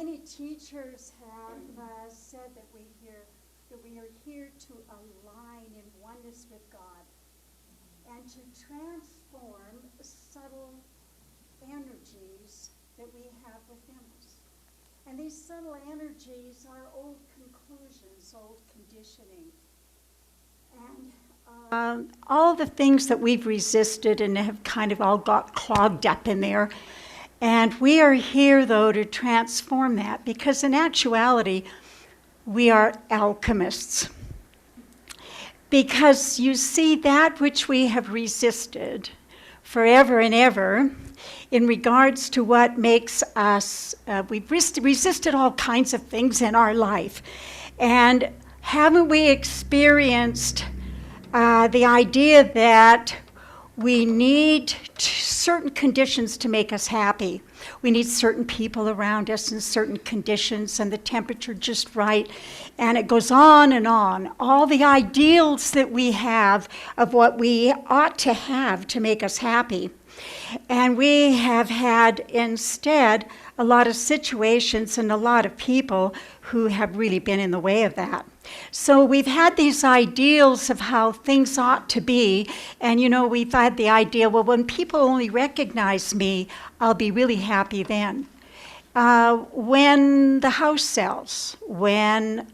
many teachers have said that we are here to align in oneness with God and to transform subtle energies that we have within us. And these subtle energies are old conclusions, old conditioning. And all the things that we've resisted and have kind of all got clogged up in there. And we are here, though, to transform that, because in actuality, we are alchemists. Because you see, that which we have resisted forever and ever, in regards to what makes us, we've resisted all kinds of things in our life. And haven't we experienced the idea that we need certain conditions to make us happy? We need certain people around us in certain conditions and the temperature just right. And it goes on and on. All the ideals that we have of what we ought to have to make us happy. And we have had instead a lot of situations and a lot of people who have really been in the way of that. So we've had these ideals of how things ought to be, and we've had the idea, well, when people only recognize me, I'll be really happy then. When the house sells, when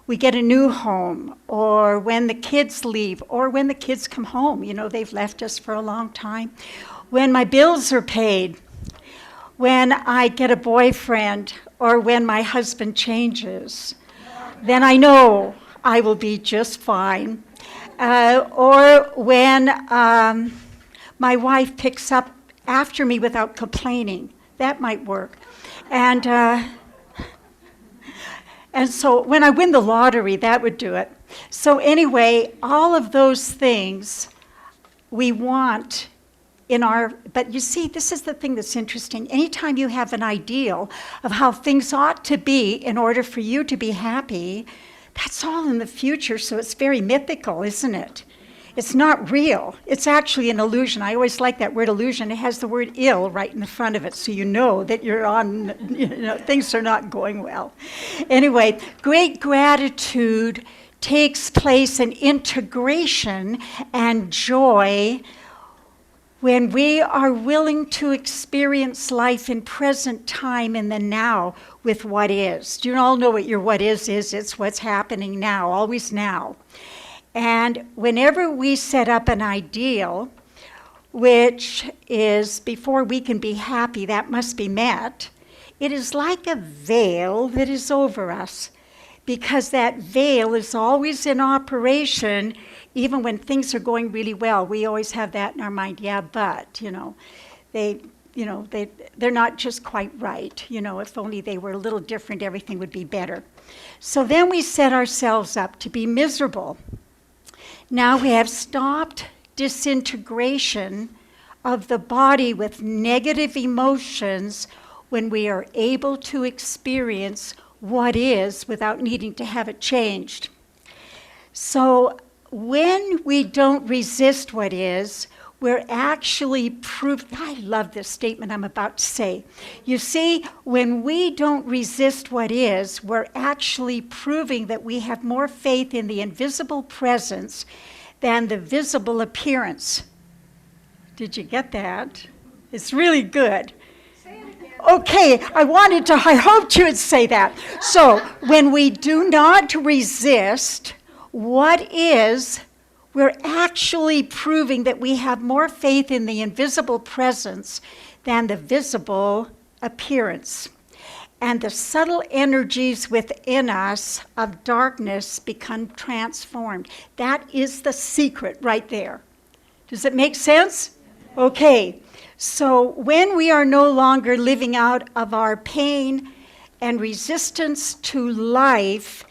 we get a new home, or when the kids leave, or when the kids come home, they've left us for a long time. When my bills are paid, when I get a boyfriend, or when my husband changes, then I know I will be just fine. Or when my wife picks up after me without complaining, that might work. And so when I win the lottery, that would do it. So anyway, all of those things we want but you see, this is the thing that's interesting. Anytime you have an ideal of how things ought to be in order for you to be happy, that's all in the future, so it's very mythical, isn't it? It's not real. It's actually an illusion. I always like that word illusion. It has the word ill right in the front of it, so you know that you're on, things are not going well. Anyway, great gratitude takes place in integration and joy when we are willing to experience life in present time in the now with what is. Do you all know what your what is? It's what's happening now, always now. And whenever we set up an ideal, which is before we can be happy, that must be met, it is like a veil that is over us, because that veil is always in operation. Even when things are going really well, we always have that in our mind. Yeah, but they're not just quite right. If only they were a little different, everything would be better. So then we set ourselves up to be miserable. Now we have stopped disintegration of the body with negative emotions when we are able to experience what is without needing to have it changed. So when we don't resist what is, we're actually I love this statement I'm about to say. You see, when we don't resist what is, we're actually proving that we have more faith in the invisible presence than the visible appearance. Did you get that? It's really good. Okay, I hoped you would say that. So, when we do not resist what is, we're actually proving that we have more faith in the invisible presence than the visible appearance. And the subtle energies within us of darkness become transformed. That is the secret right there. Does it make sense? Okay. So when we are no longer living out of our pain and resistance to life,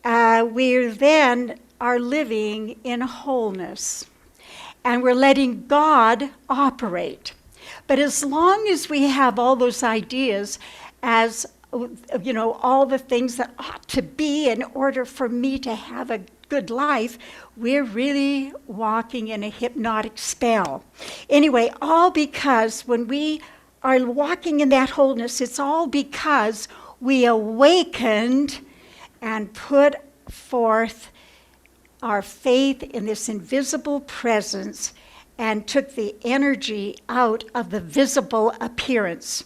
we then are living in wholeness. And we're letting God operate. But as long as we have all those ideas as, all the things that ought to be in order for me to have a good life, we're really walking in a hypnotic spell. Anyway, all because when we are walking in that wholeness, it's all because we awakened and put forth our faith in this invisible presence and took the energy out of the visible appearance.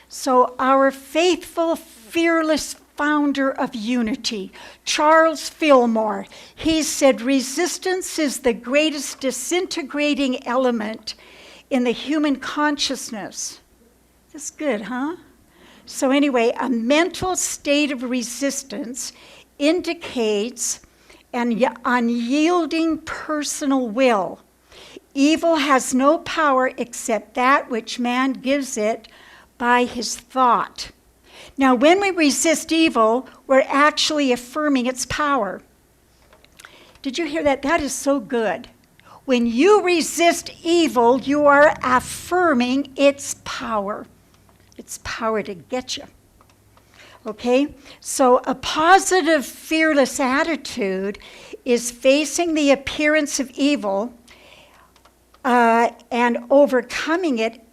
So our faithful, fearless founder of unity, Charles Fillmore, he said, resistance is the greatest disintegrating element in the human consciousness. That's good, huh? So anyway, a mental state of resistance indicates an unyielding personal will. Evil has no power except that which man gives it by his thought. Now, when we resist evil, we're actually affirming its power. Did you hear that? That is so good. When you resist evil, you are affirming its power to get you. Okay? So a positive, fearless attitude is facing the appearance of evil and overcoming it.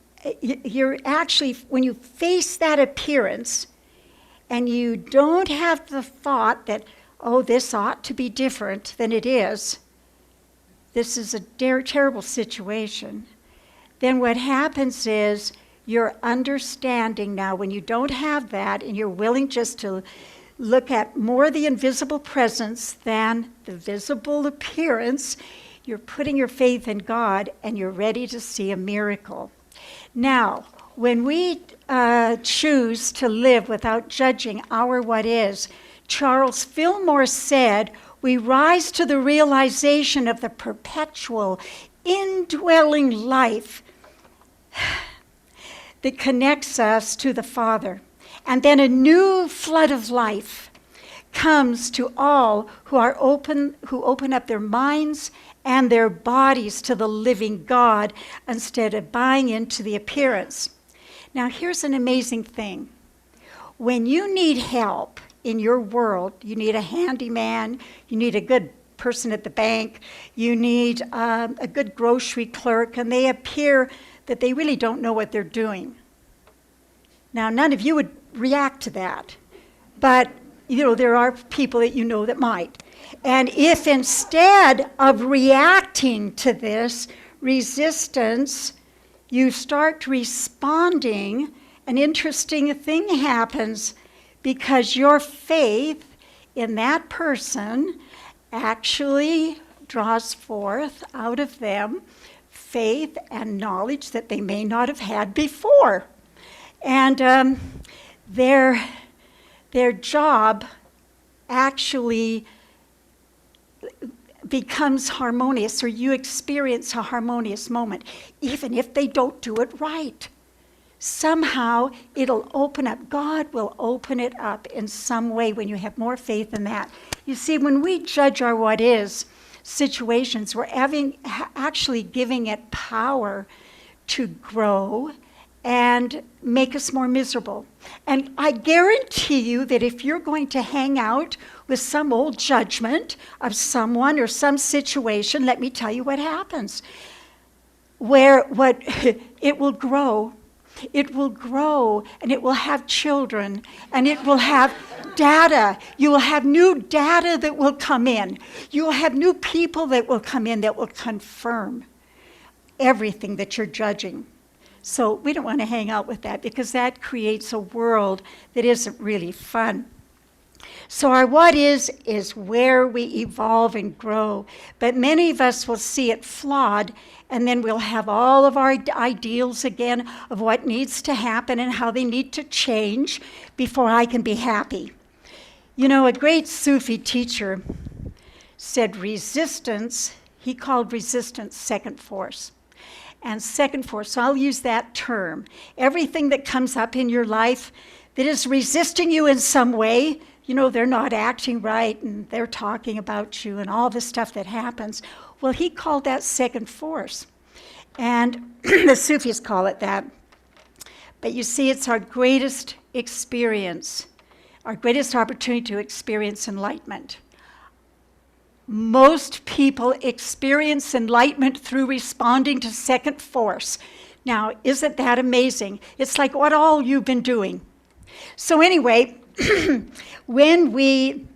You're actually, when you face that appearance and you don't have the thought that, oh, this ought to be different than it is, this is a terrible situation, then what happens is you're understanding now when you don't have that and you're willing just to look at more the invisible presence than the visible appearance, you're putting your faith in God and you're ready to see a miracle. Now, when we choose to live without judging our what is, Charles Fillmore said, we rise to the realization of the perpetual, indwelling life that connects us to the Father. And then a new flood of life comes to all who open up their minds and their bodies to the living God instead of buying into the appearance. Now, here's an amazing thing. When you need help in your world, you need a handyman, you need a good person at the bank, you need a good grocery clerk, and they appear that they really don't know what they're doing. Now, none of you would react to that, but there are people that you know that might. And if instead of reacting to this resistance, you start responding, an interesting thing happens because your faith in that person actually draws forth out of them faith and knowledge that they may not have had before. And their job actually becomes harmonious, or you experience a harmonious moment, even if they don't do it right. Somehow it'll open up. God will open it up in some way when you have more faith in that. You see, when we judge our what is situations, we're actually giving it power to grow and make us more miserable. And I guarantee you that if you're going to hang out with some old judgment of someone or some situation, let me tell you what happens. It will grow. It will grow, and it will have children, and it will have data. You will have new data that will come in. You will have new people that will come in that will confirm everything that you're judging. So we don't want to hang out with that because that creates a world that isn't really fun. So our what is where we evolve and grow. But many of us will see it flawed, and then we'll have all of our ideals again of what needs to happen and how they need to change before I can be happy. A great Sufi teacher said resistance, he called resistance second force. And second force, so I'll use that term. Everything that comes up in your life that is resisting you in some way, they're not acting right and they're talking about you and all the stuff that happens. Well, he called that second force. And the Sufis call it that. But you see, it's our greatest experience, our greatest opportunity to experience enlightenment. Most people experience enlightenment through responding to second force, Now, isn't that amazing? It's like what all you've been doing. So anyway, when we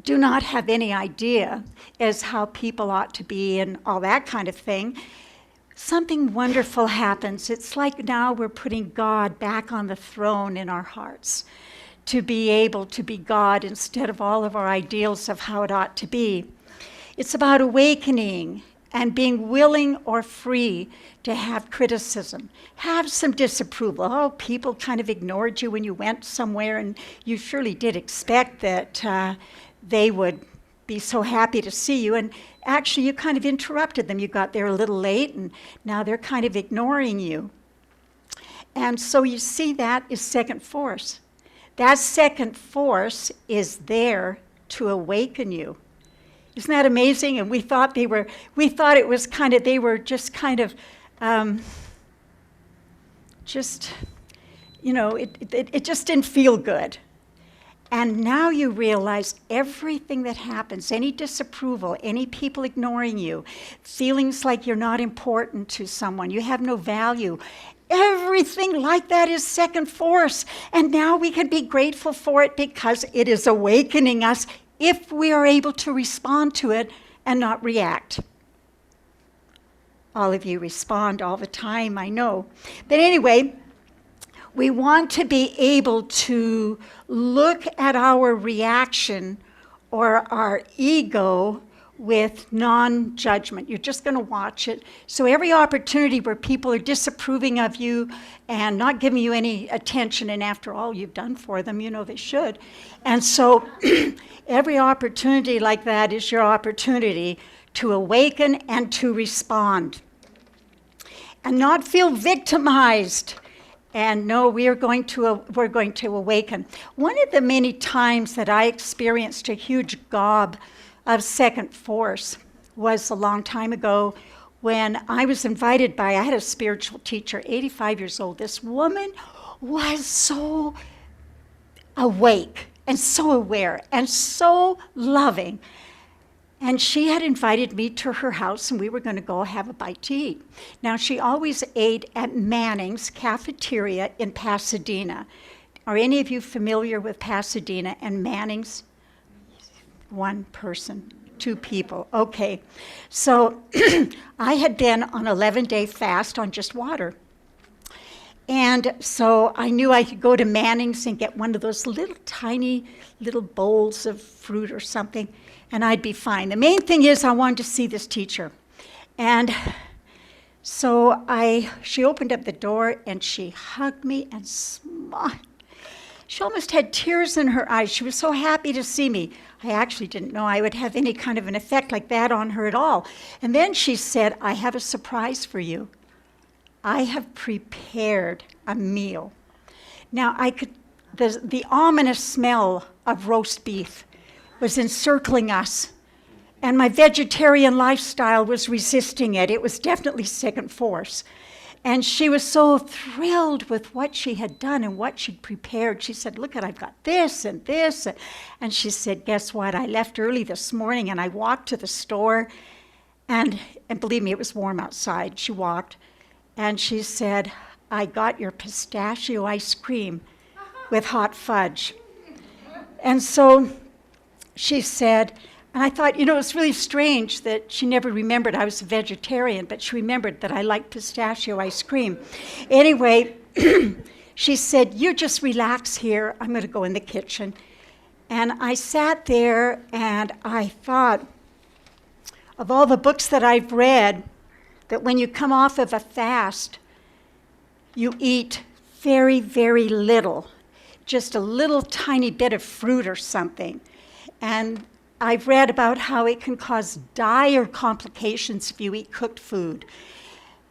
do not have any idea as how people ought to be and all that kind of thing, something wonderful happens. It's like now we're putting God back on the throne in our hearts to be able to be God instead of all of our ideals of how it ought to be. It's about awakening and being willing or free to have criticism, have some disapproval. Oh, people kind of ignored you when you went somewhere, and you surely did expect that they would be so happy to see you. And actually, you kind of interrupted them. You got there a little late, and now they're kind of ignoring you. And so you see that is second force. That second force is there to awaken you. Isn't that amazing? And we thought they were just kind of, it just didn't feel good. And now you realize everything that happens, any disapproval, any people ignoring you, feelings like you're not important to someone, you have no value, everything like that is second force. And now we can be grateful for it because it is awakening us if we are able to respond to it and not react. All of you respond all the time, I know. But anyway, we want to be able to look at our reaction or our ego with non-judgment. You're just going to watch it. So every opportunity where people are disapproving of you and not giving you any attention, and after all you've done for them, you know they should. And so every opportunity like that is your opportunity to awaken and to respond. And not feel victimized. And no, we're going to awaken. One of the many times that I experienced a huge gob of second force was a long time ago when I was invited I had a spiritual teacher, 85 years old. This woman was so awake and so aware and so loving. And she had invited me to her house, and we were going to go have a bite to eat. Now, she always ate at Manning's Cafeteria in Pasadena. Are any of you familiar with Pasadena and Manning's? One person, two people. Okay. So I had been on an 11-day fast on just water. And so I knew I could go to Manning's and get one of those little tiny little bowls of fruit or something, and I'd be fine. The main thing is I wanted to see this teacher. And so she opened up the door and she hugged me and smiled. She almost had tears in her eyes. She was so happy to see me. I actually didn't know I would have any kind of an effect like that on her at all. And then she said, I have a surprise for you. I have prepared a meal. Now, the ominous smell of roast beef was encircling us, and my vegetarian lifestyle was resisting it. It was definitely second force. And she was so thrilled with what she had done and what she'd prepared. She said, look, I've got this and this. And she said, guess what? I left early this morning and I walked to the store, and believe me, it was warm outside. She walked. And she said, I got your pistachio ice cream with hot fudge. And so she said, and I thought, it's really strange that she never remembered I was a vegetarian, but she remembered that I liked pistachio ice cream. Anyway, she said, you just relax here. I'm going to go in the kitchen. And I sat there and I thought of all the books that I've read, that when you come off of a fast, you eat very, very little, just a little tiny bit of fruit or something. And I've read about how it can cause dire complications if you eat cooked food.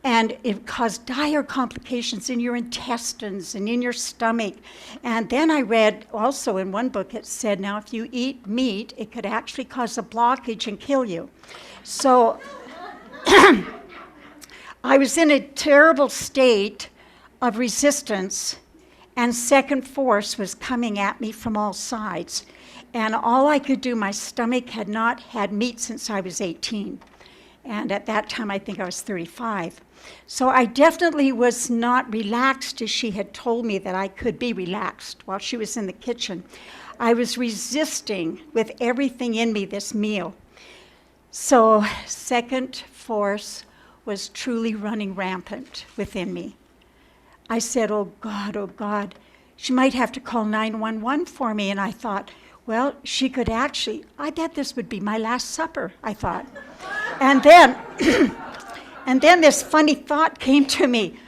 And it caused dire complications in your intestines and in your stomach. And then I read also in one book, it said, now if you eat meat, it could actually cause a blockage and kill you. So I was in a terrible state of resistance, and second force was coming at me from all sides. And all I could do, my stomach had not had meat since I was 18. And at that time, I think I was 35. So I definitely was not relaxed as she had told me that I could be relaxed while she was in the kitchen. I was resisting with everything in me this meal. So second force was truly running rampant within me. I said, oh God, she might have to call 911 for me. And I thought, well, she could actually, I bet this would be my last supper, I thought. And then, and then this funny thought came to me.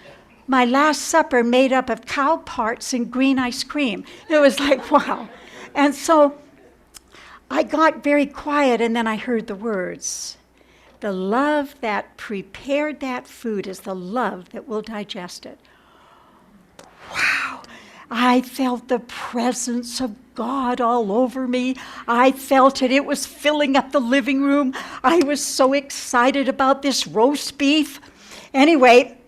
My last supper made up of cow parts and green ice cream. It was like, wow. And so I got very quiet, and then I heard the words, the love that prepared that food is the love that will digest it. Wow. I felt the presence of God all over me. I felt it. It was filling up the living room. I was so excited about this roast beef. Anyway,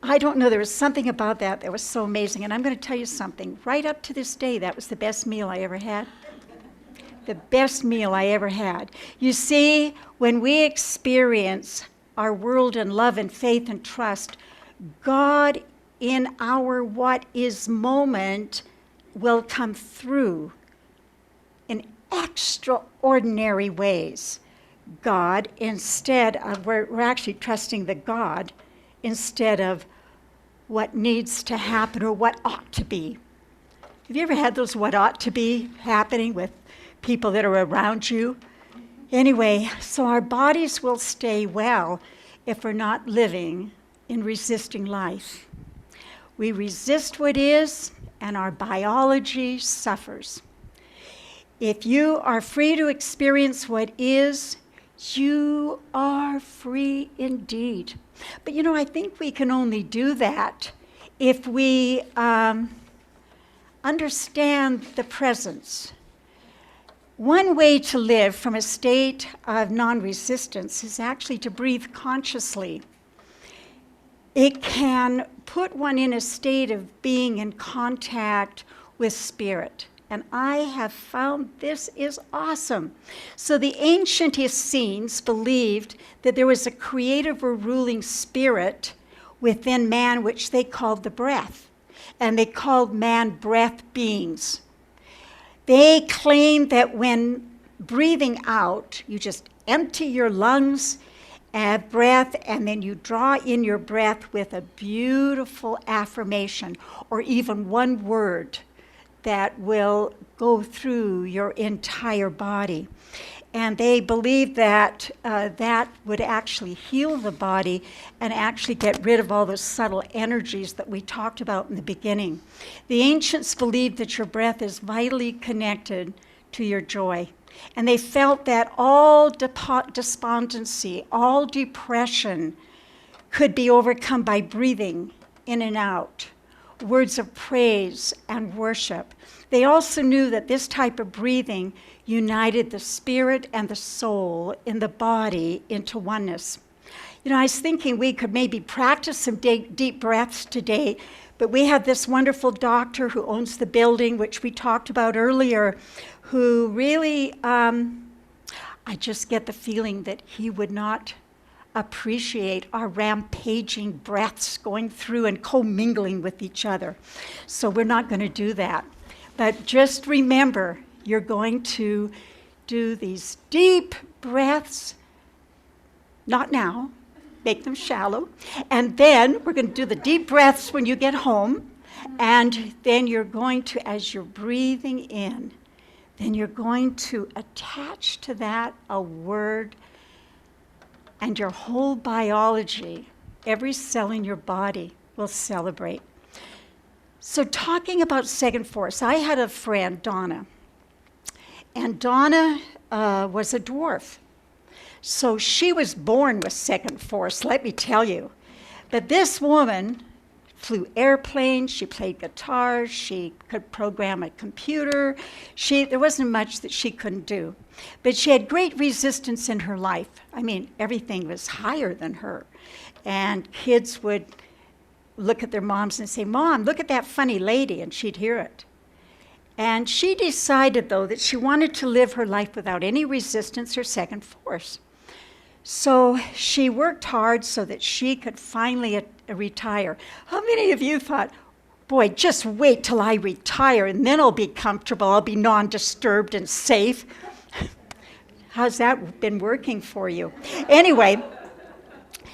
I don't know, there was something about that was so amazing. And I'm going to tell you something. Right up to this day, that was the best meal I ever had. The best meal I ever had. You see, when we experience our world in love and faith and trust, God in our what is moment will come through in extraordinary ways. God, instead of, we're actually trusting the God instead of what needs to happen or what ought to be. Have you ever had those what ought to be happening with people that are around you? Anyway, so our bodies will stay well if we're not living in resisting life. We resist what is, and our biology suffers. If you are free to experience what is, you are free indeed. But you know, I think we can only do that if we understand the presence. One way to live from a state of non-resistance is actually to breathe consciously. It can put one in a state of being in contact with spirit. And I have found this is awesome. So the ancient Essenes believed that there was a creative or ruling spirit within man, which they called the breath. And they called man breath beings. They claimed that when breathing out, you just empty your lungs and breath, and then you draw in your breath with a beautiful affirmation or even one word that will go through your entire body. And they believed that that would actually heal the body and actually get rid of all those subtle energies that we talked about in the beginning. The ancients believed that your breath is vitally connected to your joy. And they felt that all despondency, all depression could be overcome by breathing in and out, words of praise and worship. They also knew that this type of breathing united the spirit and the soul in the body into oneness. You know, I was thinking we could maybe practice some deep breaths today, but we have this wonderful doctor who owns the building, which we talked about earlier, who really, I just get the feeling that he would not appreciate our rampaging breaths going through and commingling with each other. So we're not going to do that. But just remember, you're going to do these deep breaths, not now, make them shallow, and then we're going to do the deep breaths when you get home, and then you're going to, as you're breathing in, then you're going to attach to that a word, and your whole biology, every cell in your body will celebrate. So talking about second force, I had a friend, Donna, and Donna was a dwarf. So she was born with second force, let me tell you. But this woman flew airplanes, she played guitar, she could program a computer. There wasn't much that she couldn't do. But she had great resistance in her life. I mean, everything was higher than her. And kids would look at their moms and say, "Mom, look at that funny lady," and she'd hear it. And she decided, though, that she wanted to live her life without any resistance or second force. So she worked hard so that she could finally retire. How many of you thought, boy, just wait till I retire and then I'll be comfortable, I'll be non-disturbed and safe? How's that been working for you? Anyway,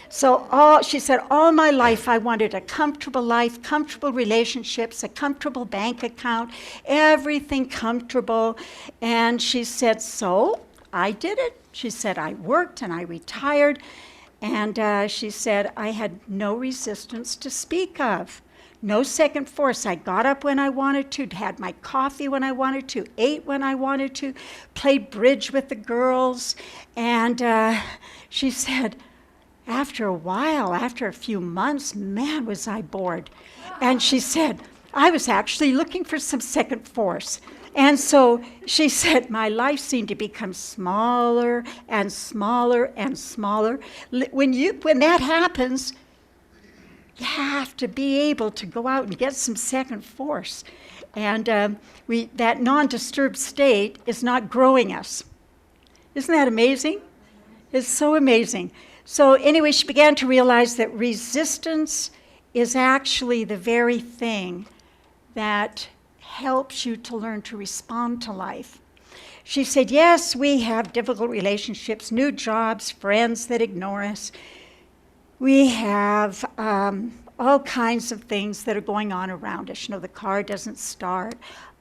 so she said, all my life I wanted a comfortable life, comfortable relationships, a comfortable bank account, everything comfortable. And she said, so I did it. She said, I worked and I retired. And she said, I had no resistance to speak of. No second force. I got up when I wanted to, had my coffee when I wanted to, ate when I wanted to, played bridge with the girls. And she said, after a while, after a few months, man, was I bored. And she said, I was actually looking for some second force. And so she said, my life seemed to become smaller and smaller and smaller. When that happens, you have to be able to go out and get some second force. And that non-disturbed state is not growing us. Isn't that amazing? It's so amazing. So anyway, she began to realize that resistance is actually the very thing that helps you to learn to respond to life. She said, yes, we have difficult relationships, new jobs, friends that ignore us. We have all kinds of things that are going on around us. You know, the car doesn't start.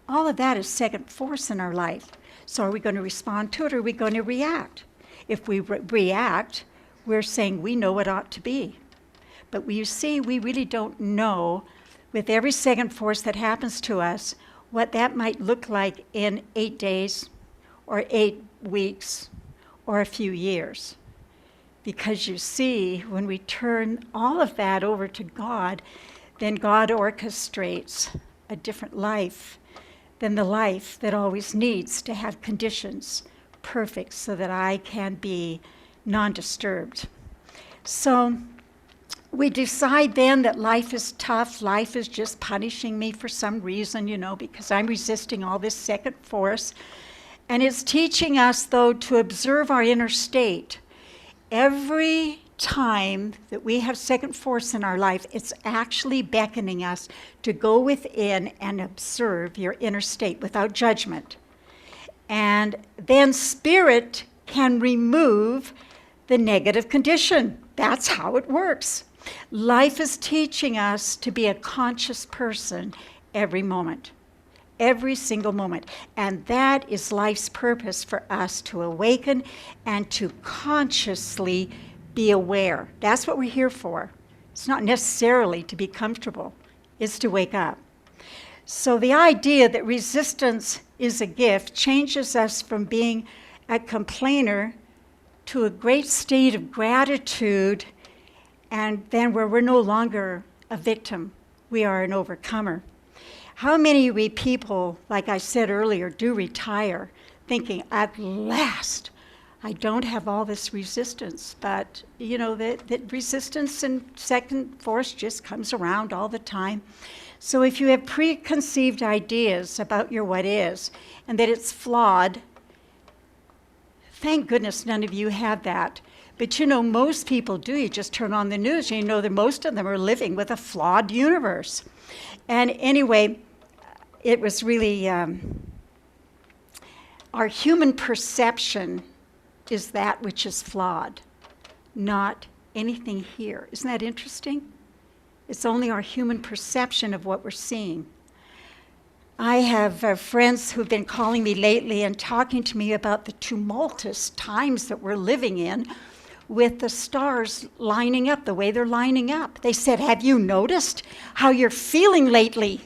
All of that is second force in our life. So are we going to respond to it or are we going to react? If we react, we're saying we know what ought to be. But you see, we really don't know, with every second force that happens to us, what that might look like in 8 days or 8 weeks or a few years. Because you see, when we turn all of that over to God, then God orchestrates a different life than the life that always needs to have conditions perfect so that I can be non-disturbed. So we decide then that life is tough, life is just punishing me for some reason, because I'm resisting all this second force. And it's teaching us, though, to observe our inner state. Every time that we have second force in our life, it's actually beckoning us to go within and observe your inner state without judgment. And then Spirit can remove the negative condition. That's how it works. Life is teaching us to be a conscious person every moment, every single moment. And that is life's purpose, for us to awaken and to consciously be aware. That's what we're here for. It's not necessarily to be comfortable. It's to wake up. So the idea that resistance is a gift changes us from being a complainer to a great state of gratitude, and then where we're no longer a victim, we are an overcomer. How many people, like I said earlier, do retire thinking, at last, I don't have all this resistance, but that resistance and second force just comes around all the time. So if you have preconceived ideas about your what is, and that it's flawed, thank goodness none of you have that. But most people do. You just turn on the news, and that most of them are living with a flawed universe. And anyway, it was really, our human perception is that which is flawed, not anything here. Isn't that interesting? It's only our human perception of what we're seeing. I have friends who've been calling me lately and talking to me about the tumultuous times that we're living in, with the stars lining up the way they're lining up. They said, have you noticed how you're feeling lately?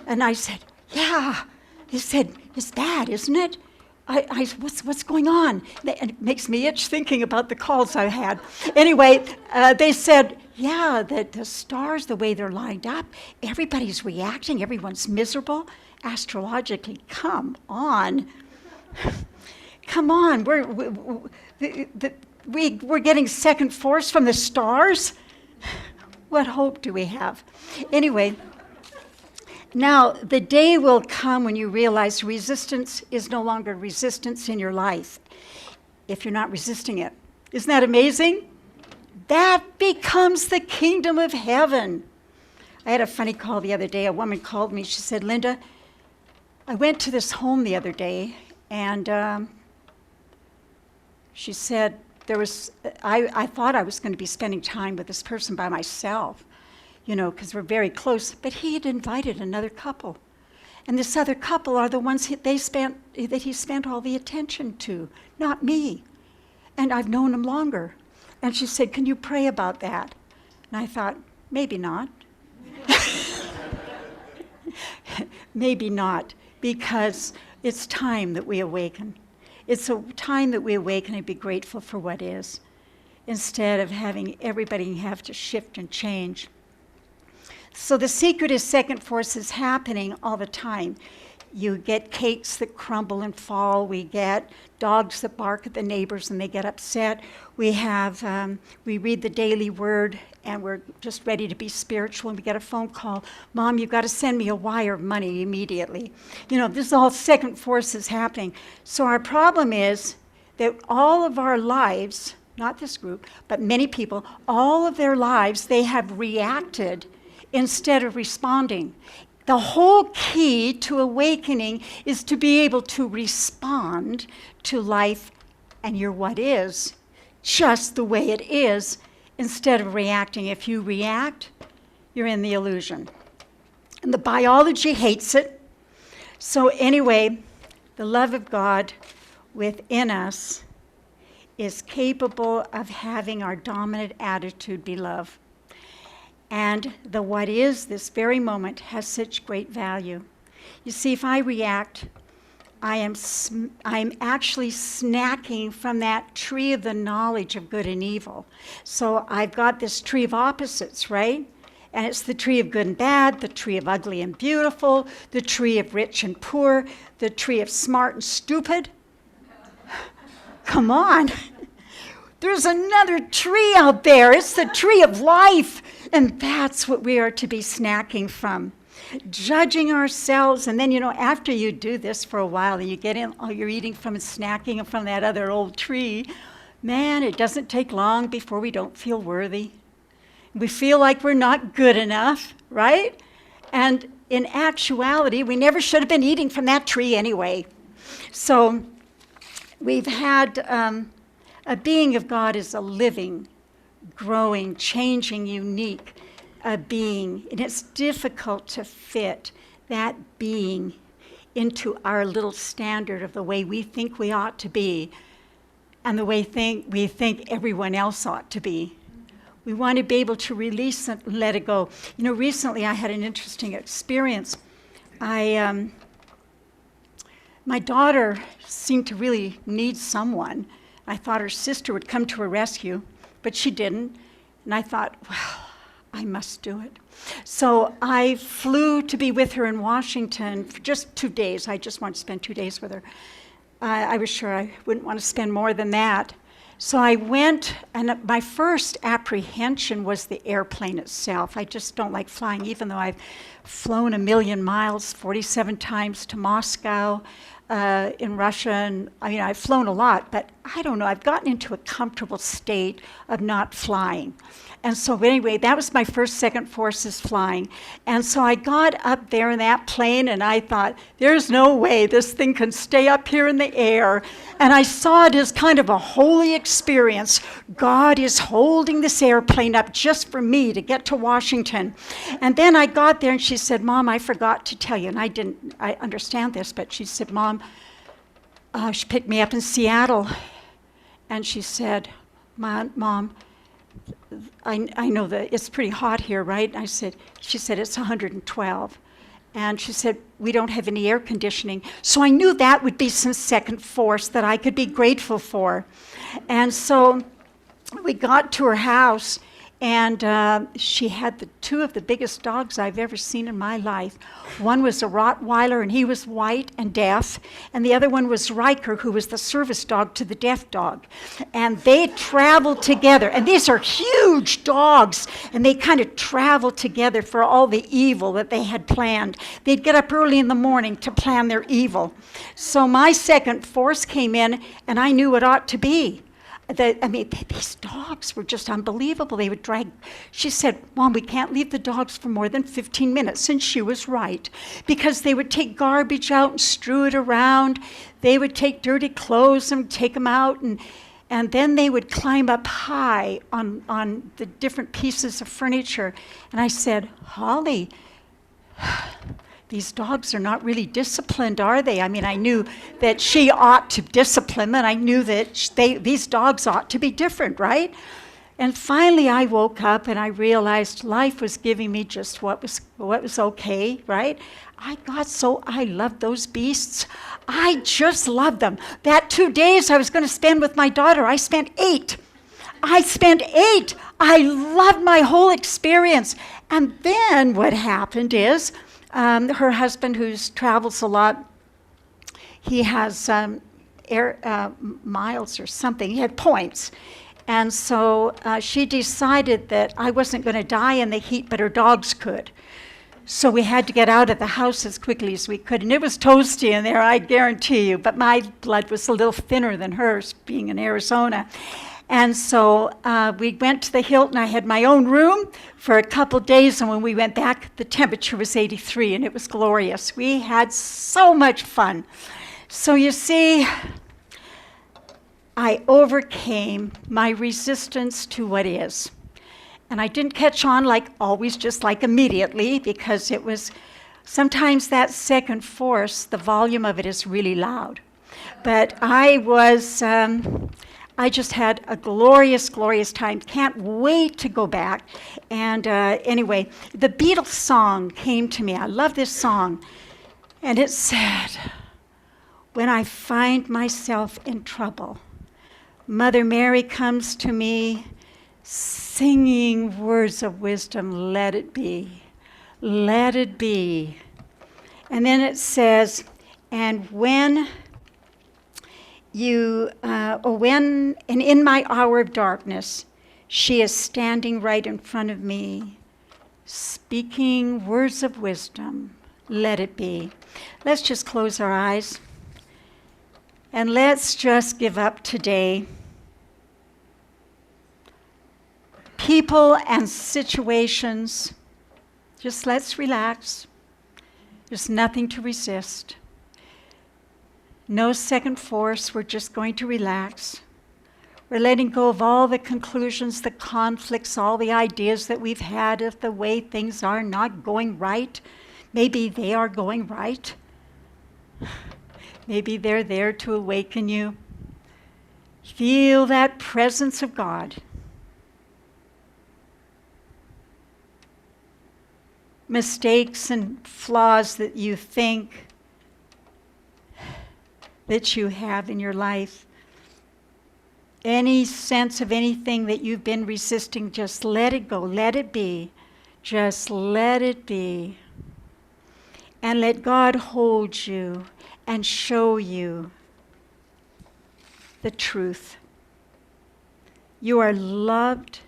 And I said, yeah. They said, it's bad, isn't it? I what's going on? And it makes me itch thinking about the calls I had. Anyway, they said, yeah, the stars, the way they're lined up, everybody's reacting, everyone's miserable. Astrologically, come on. Come on, we're getting second force from the stars? What hope do we have? Anyway, now the day will come when you realize resistance is no longer resistance in your life if you're not resisting it. Isn't that amazing? That becomes the kingdom of heaven. I had a funny call the other day. A woman called me. She said, Linda, I went to this home the other day, and she said, I thought I was going to be spending time with this person by myself, because we're very close. But he had invited another couple. And this other couple are the ones that he spent all the attention to, not me. And I've known him longer. And she said, can you pray about that? And I thought, maybe not. Maybe not, because it's time that we awaken. It's a time that we awaken and be grateful for what is, instead of having everybody have to shift and change. So the secret is second forces happening all the time. You get cakes that crumble and fall. We get dogs that bark at the neighbors and they get upset. We read the daily word and we're just ready to be spiritual, and we get a phone call. Mom, you've got to send me a wire of money immediately. This is all second forces happening. So our problem is that all of our lives, not this group, but many people, all of their lives, they have reacted instead of responding. The whole key to awakening is to be able to respond to life and your what is, just the way it is, instead of reacting. If you react, you're in the illusion. And the biology hates it. So anyway, the love of God within us is capable of having our dominant attitude be love. And the what is this very moment has such great value. You see, if I react, I'm actually snacking from that tree of the knowledge of good and evil. So I've got this tree of opposites, right? And it's the tree of good and bad, the tree of ugly and beautiful, the tree of rich and poor, the tree of smart and stupid. Come on. There's another tree out there. It's the tree of life. And that's what we are to be snacking from. Judging ourselves, and then, after you do this for a while, and you get in, you're eating from and snacking from that other old tree, man, it doesn't take long before we don't feel worthy. We feel like we're not good enough, right? And in actuality, we never should have been eating from that tree anyway. So we've had a being of God is a living, growing, changing, unique being. And it's difficult to fit that being into our little standard of the way we think we ought to be and the way we think everyone else ought to be. We want to be able to release and let it go. Recently I had an interesting experience. My daughter seemed to really need someone. I thought her sister would come to her rescue, but she didn't. And I thought, well, I must do it. So I flew to be with her in Washington for just 2 days. I just wanted to spend 2 days with her. I was sure I wouldn't want to spend more than that. So I went, and my first apprehension was the airplane itself. I just don't like flying, even though I've flown 1 million miles, 47 times to Moscow in Russia. And I've flown a lot, but I don't know, I've gotten into a comfortable state of not flying. And so anyway, that was my first second forces flying. And so I got up there in that plane and I thought, there's no way this thing can stay up here in the air. And I saw it as kind of a holy experience. God is holding this airplane up just for me to get to Washington. And then I got there and she said, Mom, I forgot to tell you. And I understand this, but she said, Mom, she picked me up in Seattle. And she said, Mom, I know that it's pretty hot here, right? And she said, it's 112. And she said, we don't have any air conditioning. So I knew that would be some second force that I could be grateful for. And so we got to her house, and she had two of the biggest dogs I've ever seen in my life. One was a Rottweiler, and he was white and deaf, and the other one was Riker, who was the service dog to the deaf dog. And they traveled together, and these are huge dogs, and they kind of traveled together for all the evil that they had planned. They'd get up early in the morning to plan their evil. So my second force came in, and I knew it ought to be. These dogs were just unbelievable. They would drag. She said, "Mom, we can't leave the dogs for more than 15 minutes." And she was right, because they would take garbage out and strew it around. They would take dirty clothes and take them out, and then they would climb up high on the different pieces of furniture. And I said, "Holly, these dogs are not really disciplined, are they?" I mean, I knew that she ought to discipline them, and I knew that these dogs ought to be different, right? And finally I woke up and I realized life was giving me just what was okay, right? I loved those beasts. I just loved them. That 2 days I was going to spend with my daughter, I spent 8. I loved my whole experience. And then what happened is, her husband, who travels a lot, he has miles or something. He had points. And so she decided that I wasn't going to die in the heat, but her dogs could. So we had to get out of the house as quickly as we could. And it was toasty in there, I guarantee you. But my blood was a little thinner than hers, being in Arizona. And so we went to the Hilton. I had my own room for a couple days, and when we went back, the temperature was 83, and it was glorious. We had so much fun. So you see, I overcame my resistance to what is. And I didn't catch on like always, just like immediately, because it was sometimes that second force, the volume of it is really loud. But I just had a glorious, glorious time. Can't wait to go back. And anyway, the Beatles song came to me. I love this song. And it said, "When I find myself in trouble, Mother Mary comes to me, singing words of wisdom, let it be, let it be." And then it says, "And when in my hour of darkness, she is standing right in front of me, speaking words of wisdom, let it be." Let's just close our eyes, and let's just give up today. People and situations, just let's relax. There's nothing to resist. No second force, we're just going to relax. We're letting go of all the conclusions, the conflicts, all the ideas that we've had of the way things are not going right. Maybe they are going right. Maybe they're there to awaken you. Feel that presence of God. Mistakes and flaws that you think that you have in your life. Any sense of anything that you've been resisting, just let it go, let it be. Just let it be. And let God hold you and show you the truth. You are loved.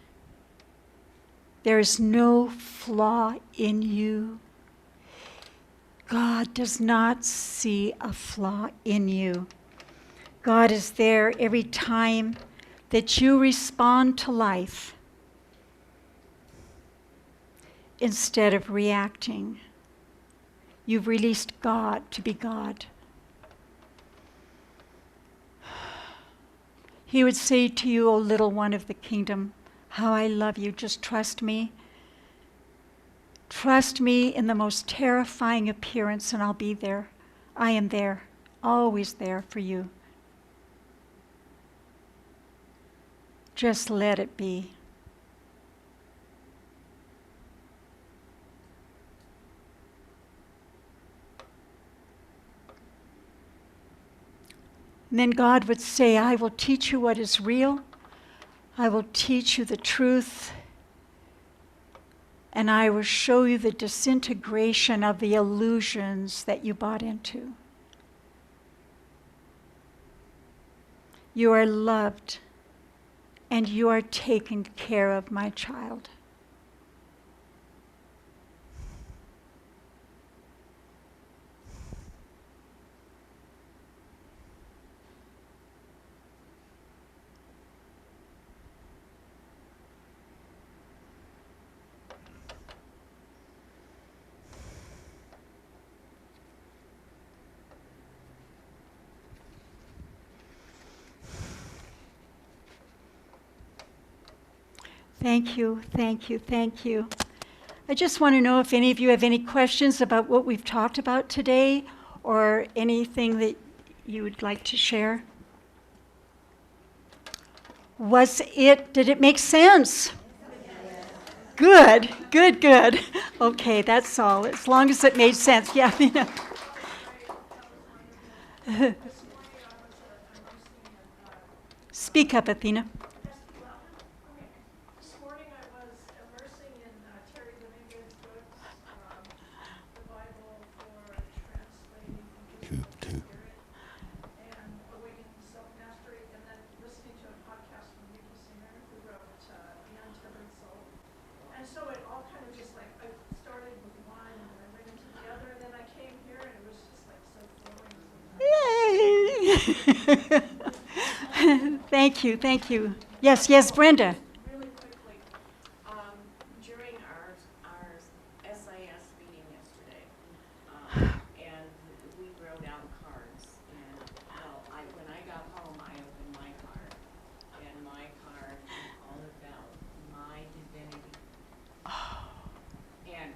There is no flaw in you. God does not see a flaw in you. God is there every time that you respond to life instead of reacting. You've released God to be God. He would say to you, "O little one of the kingdom, how I love you. Just trust me. Trust me in the most terrifying appearance, and I'll be there. I am there, always there for you. Just let it be." And then God would say, "I will teach you what is real. I will teach you the truth. And I will show you the disintegration of the illusions that you bought into. You are loved, and you are taken care of, my child." Thank you, thank you, thank you. I just want to know if any of you have any questions about what we've talked about today or anything that you would like to share. Did it make sense? Good, good, good. Okay, that's all. As long as it made sense. Yeah. Speak up, Athena. This morning I was immersing in Terry Dominguez's books, the Bible for Translating the Spirit and Awakening Self-Mastery, and then listening to a podcast from Nikki Singer, who wrote The Untethered Soul. And so it all kind of just like, I started with one, and then I went into the other, and then I came here, and it was just like so flowing. Yay! Thank you, thank you. Yes, yes, Brenda. Really quickly, during our SIS meeting yesterday, and we wrote out cards, and when I got home, I opened my card, and my card is all about my divinity. And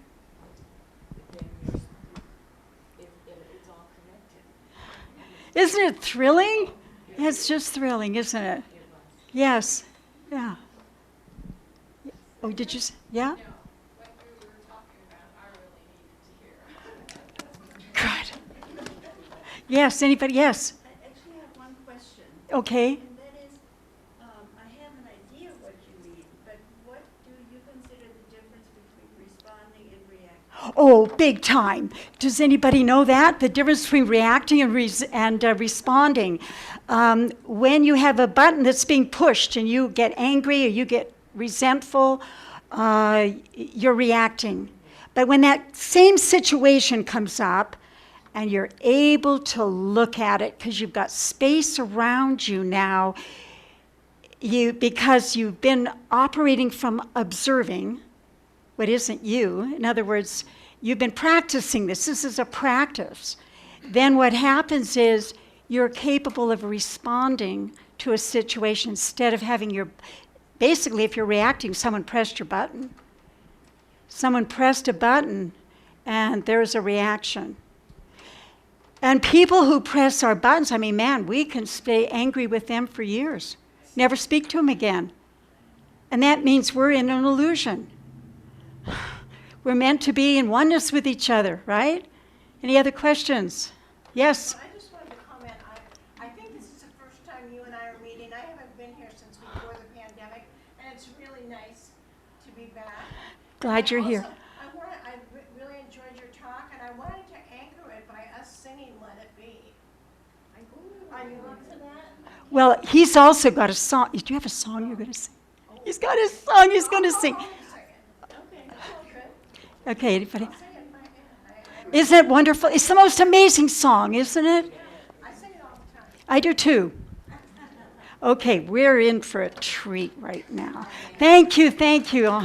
then it's all connected. Isn't it thrilling? It's just thrilling, isn't it? Yes. Yeah. Oh, did you? Yeah? No, what we were talking about, I really needed to hear. Good. Yes, anybody? Yes. I actually have one question, Okay. and that is, I have an idea of what you mean, but what do you consider the difference between responding and reacting? Oh, big time. Does anybody know that? The difference between reacting and responding. When you have a button that's being pushed and you get angry or you get resentful, you're reacting. But when that same situation comes up and you're able to look at it because you've got space around you now, because you've been operating from observing what isn't you. In other words, you've been practicing this. This is a practice. Then what happens is you're capable of responding to a situation instead of having basically if you're reacting, someone pressed your button. Someone pressed a button and there's a reaction. And people who press our buttons, I mean, man, we can stay angry with them for years. Never speak to them again. And that means we're in an illusion. We're meant to be in oneness with each other, right? Any other questions? Yes? I just wanted to comment, I think this is the first time you and I are meeting. I haven't been here since before the pandemic, and it's really nice to be back. Glad you're here. I really enjoyed your talk, and I wanted to anchor it by us singing Let It Be. Are you up to that? Well, he's also got a song. Do you have a song you're going to sing? He's got a song he's going to sing. I'll sing it. Okay, that's all good. Okay, anybody? I'll sing it in my head. Isn't it wonderful? It's the most amazing song, isn't it? I sing it all the time. I do too. Okay, we're in for a treat right now. Thank you, thank you.